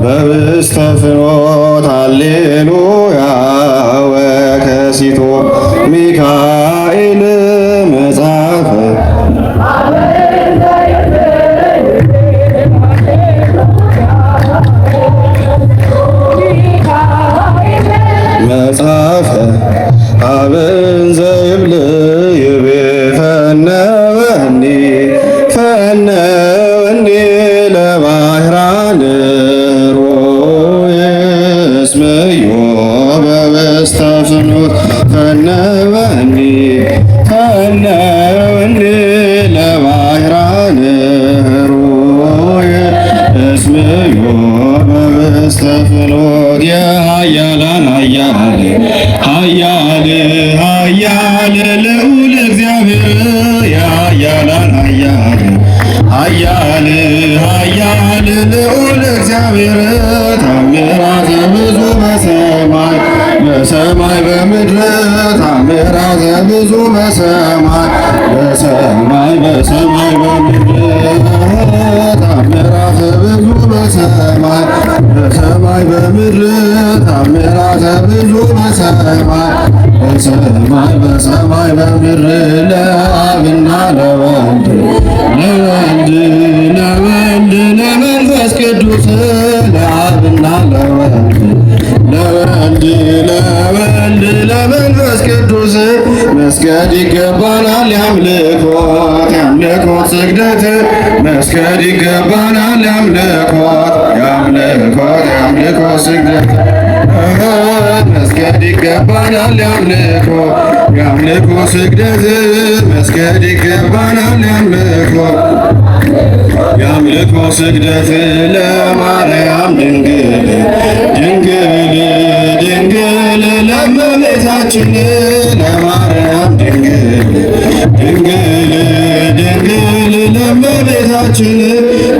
በብስተ ፍኖት ሃሌሉያ ወከሲቶ ሚካኤል መጽሐፈ መጽሐፈ አብን ዘይብል ይቤ ፈነወኒ ፈነወኒ ለባህራን ሮየ እስመዮ በበስተ ፍኖት ፈነወኒ ፈነወኒ ለባህራን ሮየ እስመዮ በበስተ ፍኖት የኃያላን ኃያል ኃያል ኃያል ልዑል እግዚአብሔር የኃያላን ኃያል ኃያል ኃያል ልዑል እግዚአብሔር ታምራተ ብዙ በሰማይ በሰማይ በምድር ታምራተ ብዙ በሰማይ በሰማይ በሰማይ በምድር ታምራተ ብዙ በሰማይ በሰማይ በምድር ታምራተ ብዙ በሰማይ በሰማይ በሰማይ በምድር ለአብና ለወልድ ለወልድ ለወልድ ለመንፈስ ቅዱስ ለአብና ለወልድ ለወልድ ለወልድ ለመንፈስ ቅዱስ መስገድ ይገባናል ያምልኮት ያምልኮት ስግደት መስገድ ይገባናል ያምልኮት ያምልኮት ያምልኮት ስግደት መስገድ ይገባናል ያምልኮ ያምልኮ ስግደት መስገድ ይገባናል ያምልኮ ያምልኮ ስግደት ለማርያም ድንግል ድንግል ድንግል ለእመቤታችን ለማርያም ድንግል ድንግል ድንግል ለእመቤታችን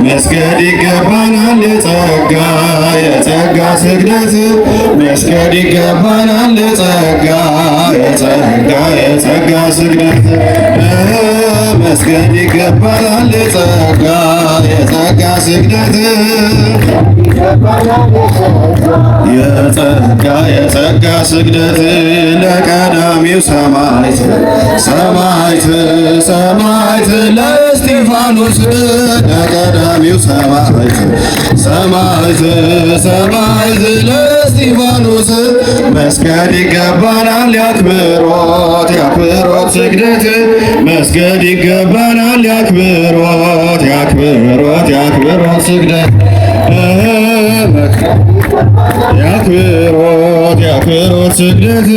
መስገድ ይገባናል የጸጋ የጸጋ ስግደት መስገድ ይገባናል የጸጋ የጸጋ የጸጋ ስግደት መስገድ ይገባናል የጸጋ የጸጋ ስግደት የጸጋ የጸጋ ስግደት ለቀዳሚው ሰማዕት ሰማዕት ሰማዕት ለእስጢፋኖስ ለቀዳሚው ሰማዕት ሰማዕት ሰማዕት ለእስጢፋኖስ መስገድ ይገባናል ያክብሮት ያክብሮት ስግደት መስገድ ይገባናል ያክብሮት ያክብሮት ያክብሮት ስግደት ያክብሮት ያክብሮት ስግደት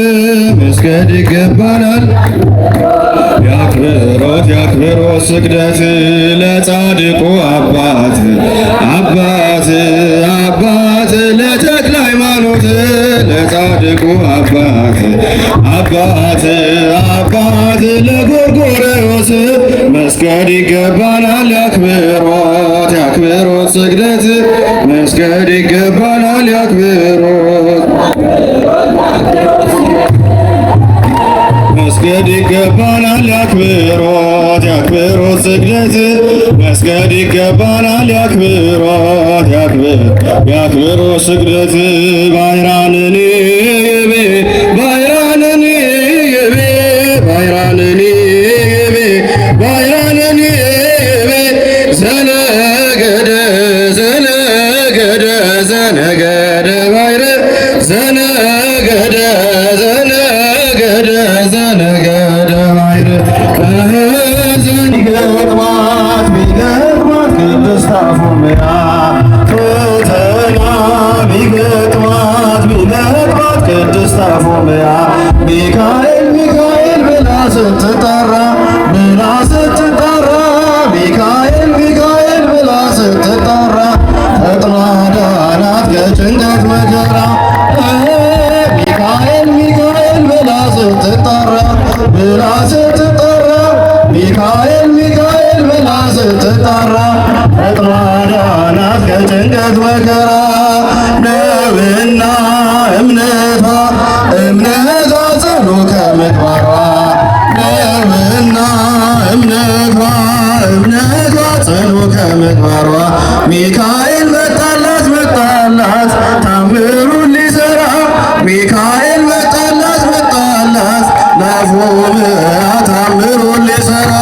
መስገድ ይገባናል ያክብሮት ያክብሮት ስግደት ለጻድቁ አባት አባት አባት ለተክለ ሃይማኖት ለጻድቁ አባት አባት አባት ለጎርጎርዮስ መስገድ ይገባናል ያክብሮት ያክብሮት ስግደት መስገድ ይገባናል ያክብሮት መስገድ ይገባናል ያክብሮት ያክብሮት ስግደት መስገድ ይገባናል ያክብሮት ያክብሮት ስግደት ባይራንኒ ይቤ ባይራንኒ ይቤ ባይራንኒ ይቤ ባይራንኒ ይቤ ዘነገደ ዘነገደ ዘነገደ ባይረ ዘነገደ ዘነገደ ዘነገደ ባይረ ዘንገርማት ቢገርማት ቅድስት አፎምያ ፈተና ቢገጥማት ቢገጥማት ቅድስት አፎምያ ሚካኤል ሚካኤል ብላ ስትጠራ ሚካኤል ሚካኤል ብላ ስትጠራ ፈጥና ዳናት ከጭንቀት መከራ ሚካኤል ሚካኤል ብላ ስትጠራ ሚካኤል ሚካኤል ብላ ስትጠራ ፈጥና ዳናት ከጭንቀት መከራ ነውና እምነቷ እምነቷ ጽኑ ከምግባሯ ነውና እምነቷ ጽኑ ከምግባሯ ሚካኤል መጣላት ታምሩን ሊሠራ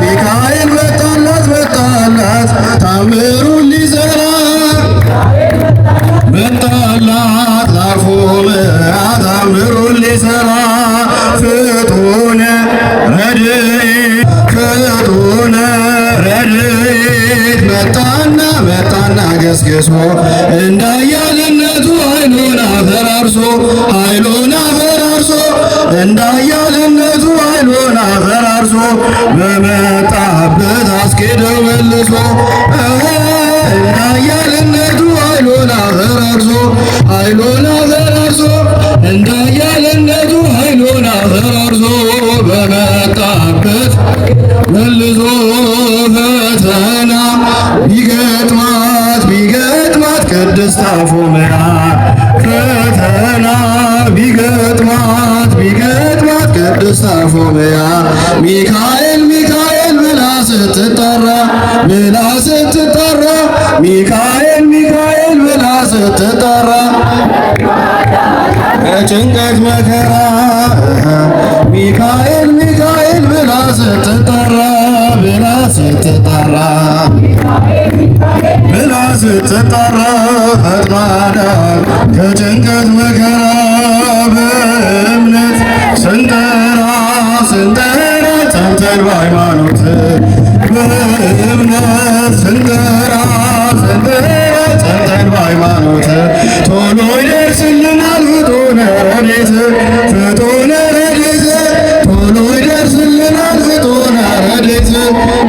ሚካኤል መጣላት መጣላት ታምሩን ሊሠራ መጣላት ላፎምያ ታምሩን ሊሠራ ፍጡነ ረድኤት ፍጡነ ረድኤት መጣና ገስግሶ እንዳያልነቱ ኃይሉን አፈራርሶ እንዳያልነቱ ኃይሉን አፈራርሶ በመጣበት አስኬደው መልሶ እንዳያልነቱ ኃይሉን አፈራርሶ እንዳያልነቱ ኃይሉን አፈራርሶ በመጣበት መልሶ ፈተና ቢገጥማት ቅድስት አፎምያ ፈተና ቢገጥማት ቅድስት አፎምያ ሚካኤል ብላ ስትጠራ ሚካኤል ብላ ስትጠራ ከጭንቀት መከራ ሚካኤል ብላ ስትጠራ ፈጥናዳ ከጭንቀት መከራ በእምነት ስንጠራ ጸንተን በሃይማኖት በእምነት ስንጠራ ጸንተን በሃይማኖት ቶሎ ይደርስልናል ፍጡነ ረድኤት ቶሎ ይደርስልናል ፍጡነ ረድኤት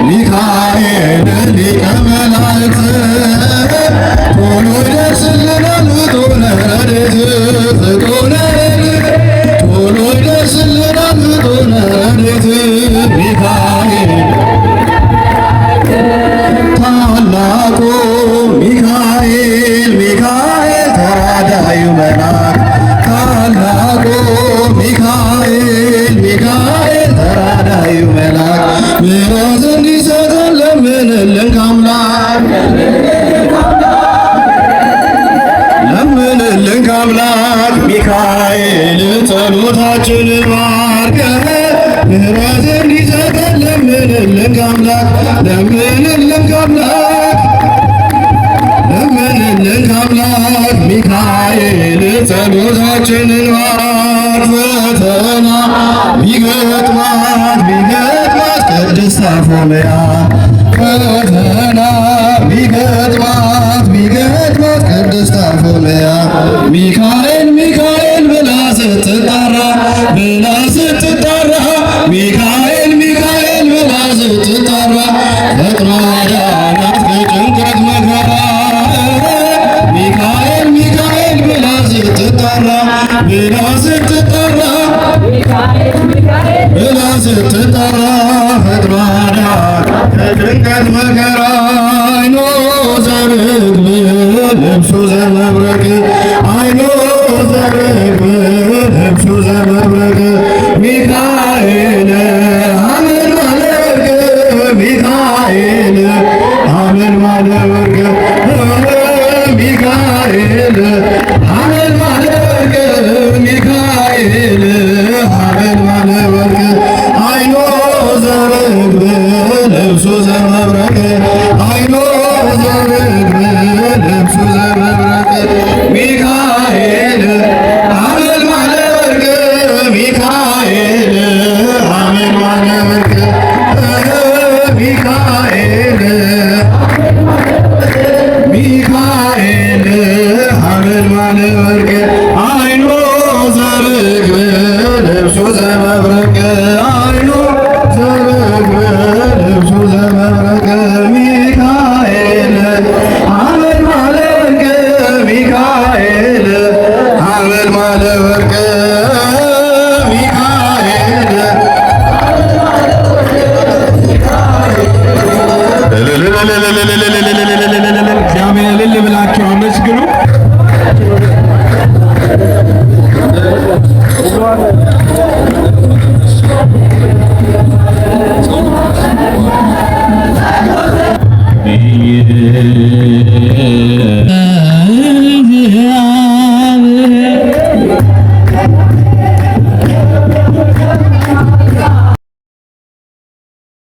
ሚካኤል ሊቀ መላእክት ቶሎ ይደርስልናል ፍጡነ ረድኤት ቶሎ ይደርስልናል ፍጡነ ረድኤት ሚካኤል ታላቁ ሚካኤል ተራዳዩ መልአክ ታላቁ ሚካኤል ተራዳዩ መልአክ ምሕረት እንዲሰጠን ለምንልን ከአምላክ ሚካኤል ጸሎታችንን ባርከህ ምሕረት እንዲሰጠን ለምንልን ከአምላክ ሚካኤል ጸሎታችንን ባርክ ፈተና ቢገጥማት ቅድስት አፎምያ ፈተና ቢገጥማት ቅድስት አፎምያ ሚካኤል ብላ ስትጠራ ሚካኤል ብላ ስትጠራ ፈጥኖ አዳናት ከጭንቀት መከራ ሚካኤል ብላ ስትጠራ ፈጥኖ አዳናት ከጭንቀት መከራ አይኖ ዘርግብ ልብሱ ዘመብረቅ ሚካኤል አመልማለ ወርቅ ሚካኤል አይኖ ዘርግብ ልብሱ ዘመብረቅ ሚካኤል አመልማለ ወርቅ ሚካኤል አመልማለ ወርቅ ሚካኤል አመልማለ ወርቅ አይኖ ዘርግብ ልብሱ ዘመብረቅ ሚካኤል አመልማለ ወርቅ ሚካኤል አመልማለ ወርቅ ሚካኤል እግዚአብሔር እልል ብላችሁ አመስግኑ።